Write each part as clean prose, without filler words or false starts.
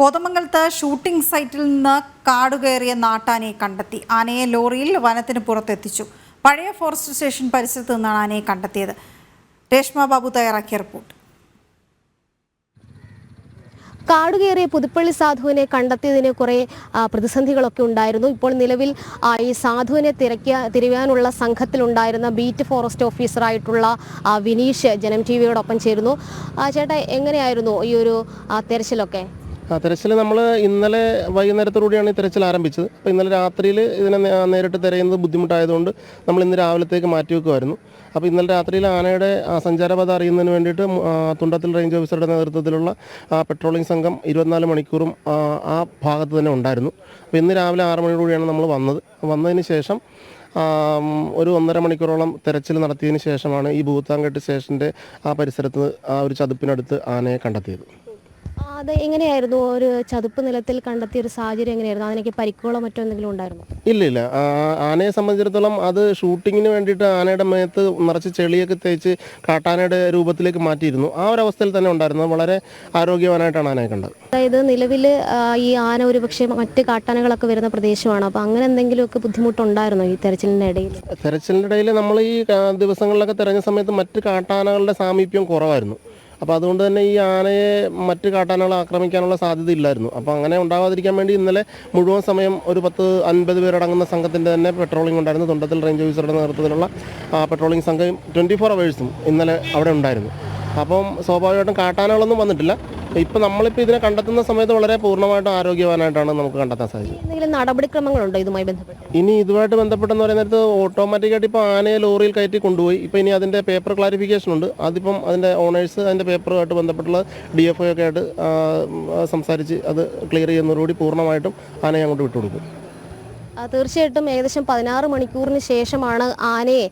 കോതമംഗലത്ത് ഷൂട്ടിംഗ് സൈറ്റിൽ നിന്ന് കാടുകയറിയ നാട്ടാനയെ കണ്ടെത്തി. ആനയെ ലോറിയിൽ വനത്തിന് പുറത്തെത്തിച്ചു. പഴയ ഫോറസ്റ്റ് സ്റ്റേഷൻ പരിസരത്ത് നിന്നാണ് ആനയെ കണ്ടെത്തിയത്. രേഷ്മ ബാബു തയ്യാറാക്കിയ റിപ്പോർട്ട്. കാടുകയറിയ പുതുപ്പള്ളി സാധുവിനെ കണ്ടെത്തിയതിന് കുറേ പ്രതിസന്ധികളൊക്കെ ഉണ്ടായിരുന്നു. ഇപ്പോൾ നിലവിൽ ഈ സാധുവിനെ തിരയാനുള്ള സംഘത്തിലുണ്ടായിരുന്ന ബീറ്റ് ഫോറസ്റ്റ് ഓഫീസറായിട്ടുള്ള വിനീഷ് ജനം ടി വിയോടൊപ്പം ചേരുന്നു. ചേട്ടാ, എങ്ങനെയായിരുന്നു ഈ ഒരു തെരച്ചിലൊക്കെ? തിരച്ചിൽ നമ്മൾ ഇന്നലെ വൈകുന്നേരത്തോടുകൂടിയാണ് ഈ തിരച്ചിൽ ആരംഭിച്ചത്. അപ്പോൾ ഇന്നലെ രാത്രിയിൽ ഇതിനെ നേരിട്ട് തിരയുന്നത് ബുദ്ധിമുട്ടായതുകൊണ്ട് നമ്മൾ ഇന്ന് രാവിലത്തേക്ക് മാറ്റി വെക്കുമായിരുന്നു. അപ്പോൾ ഇന്നലെ രാത്രിയിൽ ആനയുടെ സഞ്ചാരപാത അറിയുന്നതിന് വേണ്ടിയിട്ട് തുണ്ടത്തിൽ റേഞ്ച് ഓഫീസറുടെ നേതൃത്വത്തിലുള്ള പെട്രോളിംഗ് സംഘം 24 മണിക്കൂറും ആ ഭാഗത്ത് തന്നെ ഉണ്ടായിരുന്നു. അപ്പോൾ ഇന്ന് രാവിലെ 6 മണിയോടുകൂടിയാണ് നമ്മൾ വന്നതിന് ശേഷം ഒരു 1.5 മണിക്കൂറോളം തിരച്ചിൽ നടത്തിയതിന് ശേഷമാണ് ഈ ഭൂത്താൻകെട്ട് സ്റ്റേഷൻ്റെ ആ പരിസരത്ത് ആ ഒരു ചതുപ്പിനടുത്ത് ആനയെ കണ്ടെത്തിയത്. അത് എങ്ങനെയായിരുന്നു? ഒരു ചതുപ്പ് നിലത്തിൽ കണ്ടെത്തിയ ഒരു സാഹചര്യം എങ്ങനെയായിരുന്നു? അതിനൊക്കെ പരിക്കുകളോ മറ്റോ എന്തെങ്കിലും ഉണ്ടായിരുന്നു? ഇല്ല. ആനയെ സംബന്ധിച്ചിടത്തോളം അത് ഷൂട്ടിങ്ങിന് വേണ്ടിയിട്ട് ആനയുടെ മേത്ത് നിറച്ച് ചെളിയൊക്കെ തേച്ച് കാട്ടാനയുടെ രൂപത്തിലേക്ക് മാറ്റിയിരുന്നു. ആ ഒരു അവസ്ഥയിൽ തന്നെ ഉണ്ടായിരുന്നു. വളരെ ആരോഗ്യവാനായിട്ടാണ് ആനയെ കണ്ടത്. അതായത് നിലവിൽ ഈ ആന ഒരുപക്ഷെ മറ്റ് കാട്ടാനകളൊക്കെ വരുന്ന പ്രദേശമാണ്. അപ്പോൾ അങ്ങനെ എന്തെങ്കിലുമൊക്കെ ബുദ്ധിമുട്ടുണ്ടായിരുന്നോ ഈ തെരച്ചിലിൻ്റെ ഇടയിൽ? തെരച്ചിലിൻ്റെ ഇടയിൽ നമ്മൾ ഈ ദിവസങ്ങളിലൊക്കെ തിരഞ്ഞ സമയത്ത് മറ്റ് കാട്ടാനകളുടെ സാമീപ്യം കുറവായിരുന്നു. അപ്പോൾ അതുകൊണ്ട് തന്നെ ഈ ആനയെ മറ്റ് കാട്ടാനകളെ ആക്രമിക്കാനുള്ള സാധ്യത ഇല്ലായിരുന്നു. അപ്പോൾ അങ്ങനെ ഉണ്ടാവാതിരിക്കാൻ വേണ്ടി ഇന്നലെ മുഴുവൻ സമയം ഒരു 10-50 പേരടങ്ങുന്ന സംഘത്തിൻ്റെ തന്നെ പെട്രോളിംഗ് ഉണ്ടായിരുന്നു. തുണ്ടത്തിൽ റേഞ്ച് ഓഫീസറുടെ നേതൃത്വത്തിലുള്ള പെട്രോളിംഗ് സംഘം 24 അവേഴ്സും ഇന്നലെ അവിടെ ഉണ്ടായിരുന്നു. അപ്പം സ്വാഭാവികമായിട്ടും കാട്ടാനകളൊന്നും വന്നിട്ടില്ല. ഇപ്പം നമ്മളിപ്പോൾ ഇതിനെ കണ്ടെത്തുന്ന സമയത്ത് വളരെ പൂർണ്ണമായിട്ടും ആരോഗ്യവാനായിട്ടാണ് നമുക്ക് കണ്ടെത്താൻ സാധിച്ചത്. എന്തെങ്കിലും നടപടിക്രമങ്ങളുണ്ടോ ഇതുമായി ബന്ധപ്പെട്ട്? ഇനി ഇതുമായിട്ട് ബന്ധപ്പെട്ടെന്ന് പറയുന്നത് ഓട്ടോമാറ്റിക്കായിട്ട് ഇപ്പോൾ ആനയെ ലോറിയിൽ കയറ്റി കൊണ്ടുപോയി. ഇപ്പോൾ ഇനി അതിൻ്റെ പേപ്പർ ക്ലാരിഫിക്കേഷൻ ഉണ്ട്. അതിപ്പം അതിൻ്റെ ഓണേഴ്സ് അതിൻ്റെ പേപ്പറുമായിട്ട് ബന്ധപ്പെട്ടുള്ള DFO ഒക്കെ ആയിട്ട് സംസാരിച്ച് അത് ക്ലിയർ ചെയ്യുന്നതോടുകൂടി പൂർണ്ണമായിട്ടും ആനയെ അങ്ങോട്ട് വിട്ടുകൊടുക്കും. തീർച്ചയായിട്ടും ഏകദേശം 16 മണിക്കൂറിന് ശേഷമാണ് ആനയെ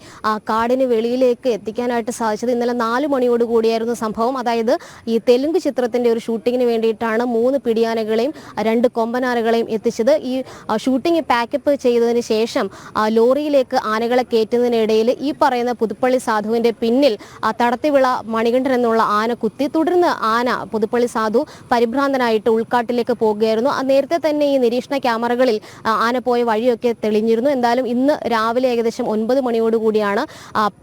കാടിന് വെളിയിലേക്ക് എത്തിക്കാനായിട്ട് സാധിച്ചത്. ഇന്നലെ 4 മണിയോട് കൂടിയായിരുന്നു സംഭവം. അതായത് ഈ തെലുങ്ക് ചിത്രത്തിൻ്റെ ഒരു ഷൂട്ടിങ്ങിന് വേണ്ടിയിട്ടാണ് 3 പിടിയാനകളെയും 2 കൊമ്പനാനകളെയും എത്തിച്ചത്. ഈ ഷൂട്ടിംഗ് പാക്കപ്പ് ചെയ്തതിന് ശേഷം ലോറിയിലേക്ക് ആനകളെ കയറ്റുന്നതിനിടയിൽ ഈ പറയുന്ന പുതുപ്പള്ളി സാധുവിൻ്റെ പിന്നിൽ തടത്തിവിള മണികണ്ഠൻ എന്നുള്ള ആന കുത്തി. തുടർന്ന് ആന പുതുപ്പള്ളി സാധു പരിഭ്രാന്തനായിട്ട് ഉൾക്കാട്ടിലേക്ക് പോകുകയായിരുന്നു. നേരത്തെ തന്നെ ഈ നിരീക്ഷണ ക്യാമറകളിൽ ആന പോയ വഴിയൊക്കെ തെളിഞ്ഞിരുന്നു. എന്തായാലും ഇന്ന് രാവിലെ ഏകദേശം 9 മണിയോടുകൂടിയാണ്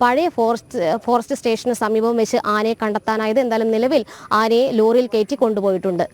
പഴയ ഫോറസ്റ്റ് സ്റ്റേഷന് സമീപം വെച്ച് ആനയെ കണ്ടെത്താനായത്. എന്തായാലും നിലവിൽ ആനയെ ലോറിയിൽ കയറ്റി കൊണ്ടുപോയിട്ടുണ്ട്.